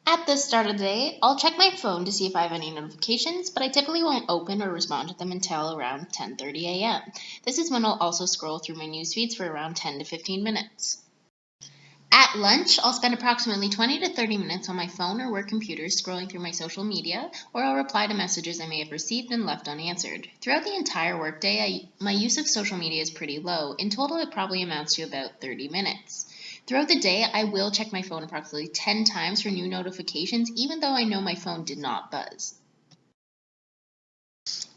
At the start of the day, I'll check my phone to see if I have any notifications, but I typically won't open or respond to them until around 10:30 a.m. This is when I'll also scroll through my news feeds for around 10 to 15 minutes. At lunch, I'll spend approximately 20 to 30 minutes on my phone or work computer scrolling through my social media, or I'll reply to messages I may have received and left unanswered. Throughout the entire workday, my use of social media is pretty low. In total, it probably amounts to about 30 minutes. Throughout the day, I will check my phone approximately 10 times for new notifications, even though I know my phone did not buzz.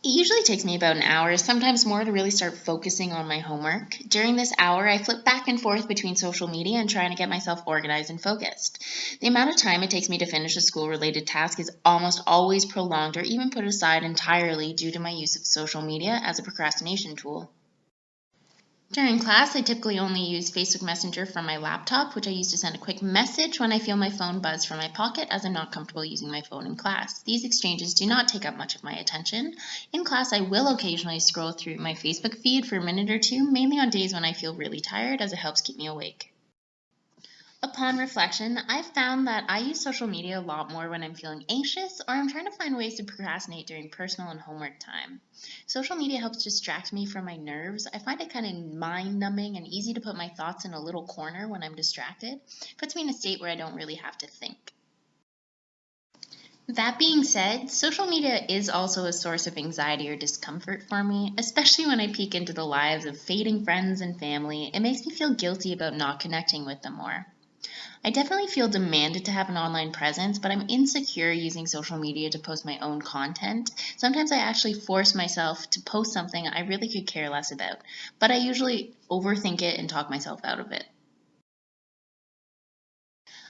It usually takes me about an hour, sometimes more, to really start focusing on my homework. During this hour, I flip back and forth between social media and trying to get myself organized and focused. The amount of time it takes me to finish a school-related task is almost always prolonged or even put aside entirely due to my use of social media as a procrastination tool. During class, I typically only use Facebook Messenger from my laptop, which I use to send a quick message when I feel my phone buzz from my pocket, as I'm not comfortable using my phone in class. These exchanges do not take up much of my attention. In class, I will occasionally scroll through my Facebook feed for a minute or two, mainly on days when I feel really tired, as it helps keep me awake. Upon reflection, I've found that I use social media a lot more when I'm feeling anxious or I'm trying to find ways to procrastinate during personal and homework time. Social media helps distract me from my nerves. I find it kind of mind numbing and easy to put my thoughts in a little corner when I'm distracted. It puts me in a state where I don't really have to think. That being said, social media is also a source of anxiety or discomfort for me, especially when I peek into the lives of fading friends and family. It makes me feel guilty about not connecting with them more. I definitely feel demanded to have an online presence, but I'm insecure using social media to post my own content. Sometimes I actually force myself to post something I really could care less about, but I usually overthink it and talk myself out of it.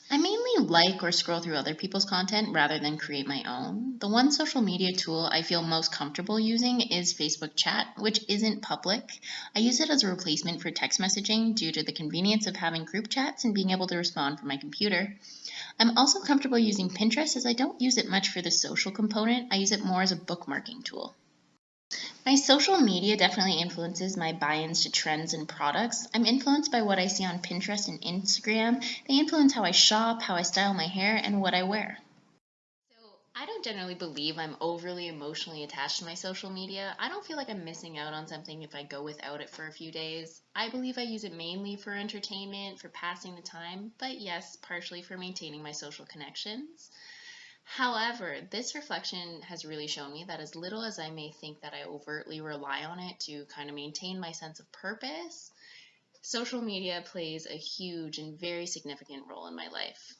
I mainly like or scroll through other people's content rather than create my own. The one social media tool I feel most comfortable using is Facebook Chat, which isn't public. I use it as a replacement for text messaging due to the convenience of having group chats and being able to respond from my computer. I'm also comfortable using Pinterest as I don't use it much for the social component. I use it more as a bookmarking tool. My social media definitely influences my buy-ins to trends and products. I'm influenced by what I see on Pinterest and Instagram. They influence how I shop, how I style my hair, and what I wear. So I don't generally believe I'm overly emotionally attached to my social media. I don't feel like I'm missing out on something if I go without it for a few days. I believe I use it mainly for entertainment, for passing the time, but yes, partially for maintaining my social connections. However, this reflection has really shown me that as little as I may think that I overtly rely on it to kind of maintain my sense of purpose, social media plays a huge and very significant role in my life.